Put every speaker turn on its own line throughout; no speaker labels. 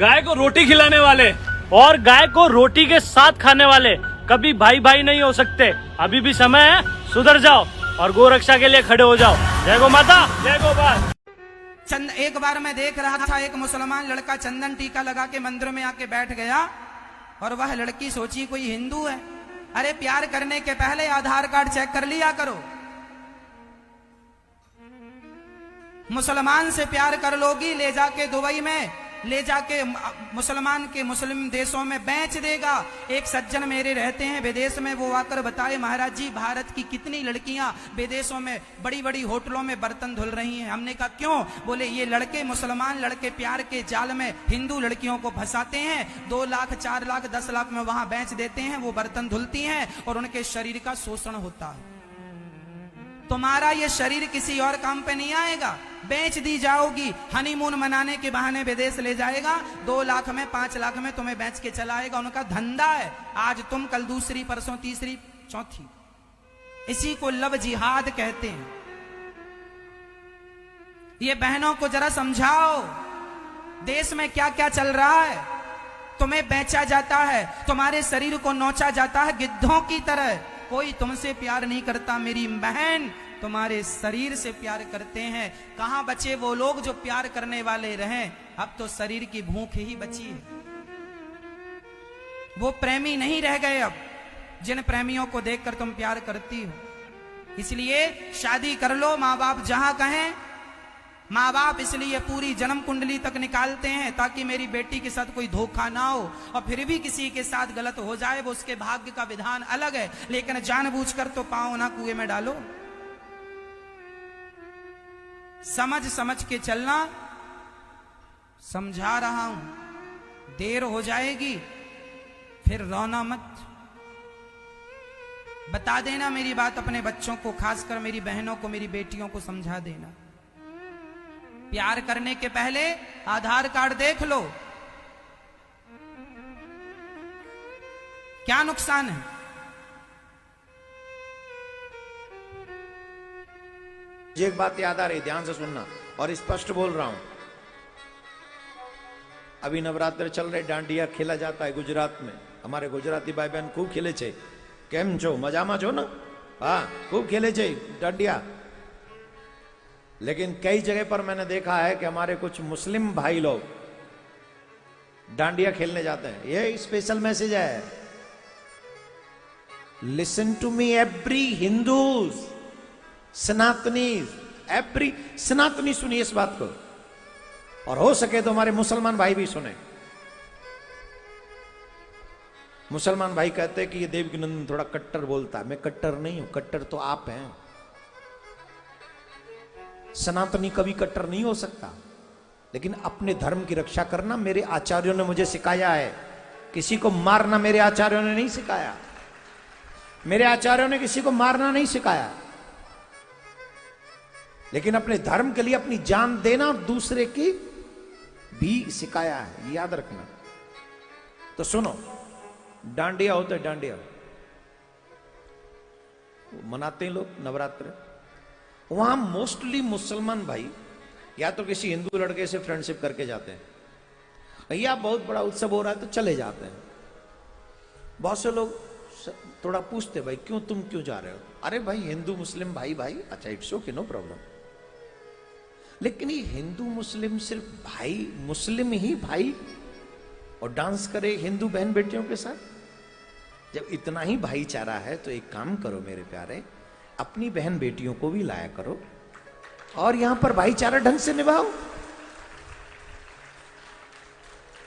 गाय को रोटी खिलाने वाले और गाय को रोटी के साथ खाने वाले कभी भाई भाई नहीं हो सकते। अभी भी समय है, सुधर जाओ और गौ रक्षा के लिए खड़े हो जाओ। जय गौ माता, जय गोपाल।
एक बार मैं देख रहा था, एक मुसलमान लड़का चंदन टीका लगा के मंदिर में आके बैठ गया और वह लड़की सोची कोई हिंदू है। अरे प्यार करने के पहले आधार कार्ड चेक कर लिया करो। मुसलमान से प्यार कर लोगी, ले जाके दुबई में ले जाके मुसलमान के मुस्लिम देशों में बेच देगा। एक सज्जन मेरे रहते हैं विदेश में, वो आकर बताए महाराज जी भारत की कितनी लड़कियां विदेशों में बड़ी बड़ी होटलों में बर्तन धुल रही हैं। हमने कहा क्यों? बोले ये लड़के मुसलमान लड़के प्यार के जाल में हिंदू लड़कियों को फंसाते हैं, 2 लाख 4 लाख 10 लाख में वहां बेच देते हैं, वो बर्तन धुलती हैं और उनके शरीर का शोषण होता है। तुम्हारा ये शरीर किसी और काम पे नहीं आएगा, बेच दी जाओगी। हनीमून मनाने के बहाने विदेश ले जाएगा, 2 लाख में 5 लाख में तुम्हें बेच के चलाएगा। उनका धंधा है, आज तुम कल दूसरी, परसों तीसरी, चौथी। इसी को लव जिहाद कहते हैं। ये बहनों को जरा समझाओ, देश में क्या क्या चल रहा है। तुम्हें बेचा जाता है, तुम्हारे शरीर को नोचा जाता है गिद्धों की तरह। कोई तुमसे प्यार नहीं करता मेरी बहन, तुम्हारे शरीर से प्यार करते हैं। कहां बचे वो लोग जो प्यार करने वाले रहे? अब तो शरीर की भूख ही बची है। वो प्रेमी नहीं रह गए अब, जिन प्रेमियों को देखकर तुम प्यार करती हो। इसलिए शादी कर लो, माँ बाप जहां कहें। माँ बाप इसलिए पूरी जन्म कुंडली तक निकालते हैं ताकि मेरी बेटी के साथ कोई धोखा ना हो, और फिर भी किसी के साथ गलत हो जाए वो उसके भाग्य का विधान अलग है, लेकिन जानबूझकर तो पांव ना कुएं में डालो। समझ समझ के चलना, समझा रहा हूं। देर हो जाएगी फिर रोना मत। बता देना मेरी बात अपने बच्चों को, खासकर मेरी बहनों को, मेरी बेटियों को समझा देना। प्यार करने के पहले आधार कार्ड देख लो, क्या नुकसान है।
मुझे एक बात याद आ रही, ध्यान से सुनना और स्पष्ट बोल रहा हूं। अभी नवरात्र चल रहे, डांडिया खेला जाता है गुजरात में। हमारे गुजराती भाई बहन खूब खेले छे। केम छो? मजामा छो ना? हाँ, खूब खेले छे डांडिया। लेकिन कई जगह पर मैंने देखा है कि हमारे कुछ मुस्लिम भाई लोग डांडिया खेलने जाते हैं। ये स्पेशल मैसेज है, listen to me every Hindus, Sanatani, every Sanatani सुनिए इस बात को, और हो सके तो हमारे मुसलमान भाई भी सुने। मुसलमान भाई कहते हैं कि ये देवकीनंदन थोड़ा कट्टर बोलता है। मैं कट्टर नहीं हूं, कट्टर तो आप हैं। सनातनी कभी कट्टर नहीं हो सकता, लेकिन अपने धर्म की रक्षा करना मेरे आचार्यों ने मुझे सिखाया है। किसी को मारना मेरे आचार्यों ने नहीं सिखाया। मेरे आचार्यों ने किसी को मारना नहीं सिखाया, लेकिन अपने धर्म के लिए अपनी जान देना और दूसरे की भी सिखाया है, याद रखना। तो सुनो, डांडिया होता है, डांडिया मनाते हैं लोग नवरात्र। वहां मोस्टली मुसलमान भाई या तो किसी हिंदू लड़के से फ्रेंडशिप करके जाते हैं, भैया बहुत बड़ा उत्सव हो रहा है तो चले जाते हैं। बहुत से लोग थोड़ा पूछते, भाई क्यों, तुम क्यों जा रहे हो? अरे भाई हिंदू मुस्लिम भाई भाई, अच्छा इट्स ओके, नो प्रॉब्लम। लेकिन ये हिंदू मुस्लिम सिर्फ भाई, मुस्लिम ही भाई और डांस करे हिंदू बहन बेटियों के साथ? जब इतना ही भाईचारा है तो एक काम करो मेरे प्यारे, अपनी बहन बेटियों को भी लाया करो और यहां पर भाईचारा ढंग से निभाओ।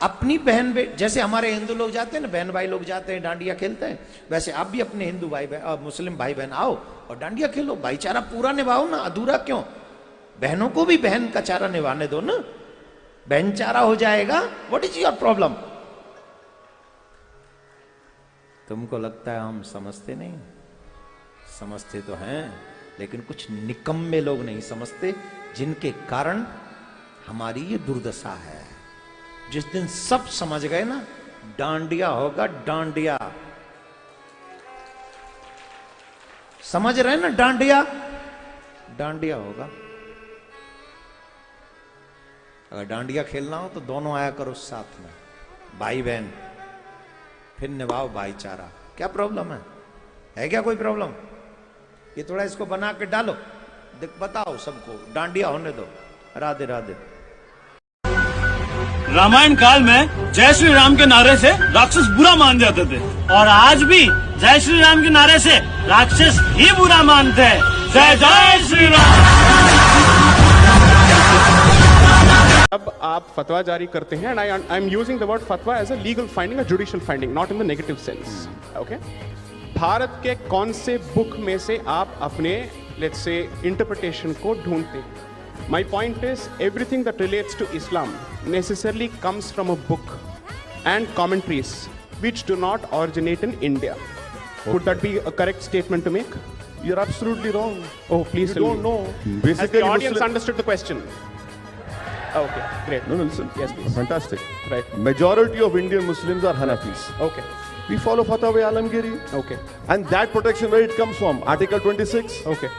अपनी बहन जैसे हमारे हिंदू लोग जाते हैं ना, बहन भाई लोग जाते हैं डांडिया खेलते हैं, वैसे आप भी अपने हिंदू भाई बहन, मुस्लिम भाई बहन आओ और डांडिया खेलो। भाईचारा पूरा निभाओ ना, अधूरा क्यों? बहनों को भी बहन का चारा निभाने दो ना, बहन चारा हो जाएगा। What is your problem? तुमको लगता है हम समझते नहीं? समझते तो हैं, लेकिन कुछ निकम्मे लोग नहीं समझते, जिनके कारण हमारी ये दुर्दशा है। जिस दिन सब समझ गए ना, डांडिया होगा, डांडिया। समझ रहे ना, डांडिया, डांडिया होगा। अगर डांडिया खेलना हो तो दोनों आया करो साथ में, भाई बहन, फिर निभाओ भाईचारा। क्या प्रॉब्लम है क्या कोई प्रॉब्लम? ये थोड़ा इसको बना के डालो, बताओ सबको, डांडिया होने दो। राधे राधे।
रामायण काल में जय श्री राम के नारे से राक्षस बुरा मान जाते थे, और आज भी जय श्री राम के नारे से राक्षस ही बुरा मानते हैं। जय जय श्री राम।
अब आप फतवा जारी करते हैं, and I am using the word fatwa as a legal finding, a judicial finding, not in the negative sense, okay? Bharat के कौन से बुक में से आप अपने, लेट्स से, इंटरप्रिटेशन को ढूंढते हैं? My point is, everything that relates to Islam necessarily comes from a book and commentaries which do not originate in India. Would that be a correct statement to make?
You're absolutely wrong.
Oh, please
You
tell
don't
me.
know.
Has
Basically,
the audience
Muslim-
understood the question? Okay, great.
No, listen.
Yes, please.
Fantastic.
Right.
Majority of Indian Muslims are Hanafis.
Okay,
We follow Fatwa Alamgiri.
okay,
And that protection, where it comes from? Article 26.
okay.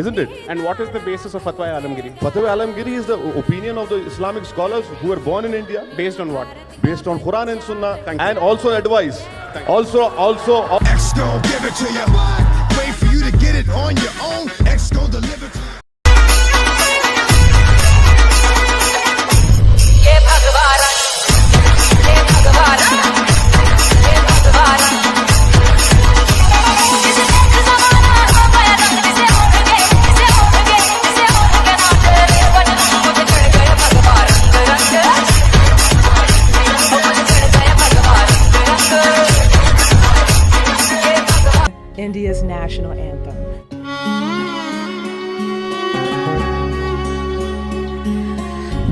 Isn't it?
And what is the basis of Fatwa Alamgiri?
Fatwa Alamgiri is the opinion of the Islamic scholars who were born in India,
Based on what?
based on Quran and Sunnah,
Thank you.
and also advice.
Thank you.
Also.
X gon' give it to you. Wait for you to get it on your own. X gon' deliver to you.
हे भगवान, हे भगवान, हे भगवान। जिसे देख ज़माना हो गया रंग, जिसे होंगे नाचे, बदन मुझे चढ़ गए भगवान रंग, मुझे चढ़ गए भगवान रंग।
India's national anthem.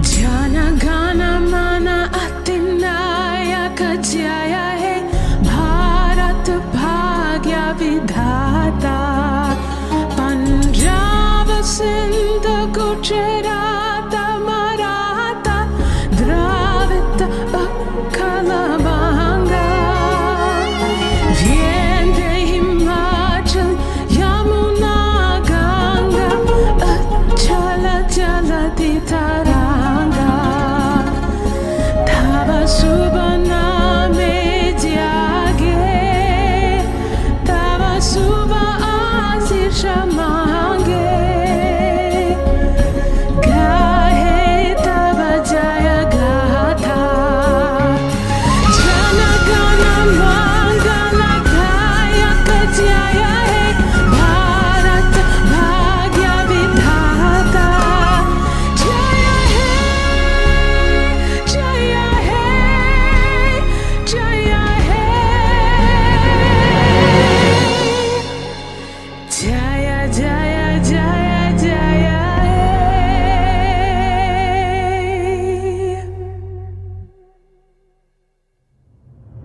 Jana Gana Mana Atinayaka Jaya Hai Bharat Bhagya Vidhata Punjab Sindh Gujarat Maratha Dravida Utkala Banga Viende Himachal Yamuna Ganga Achala Jalati Taranga Tava Subhana Me Jage Tava Subha Asir Shama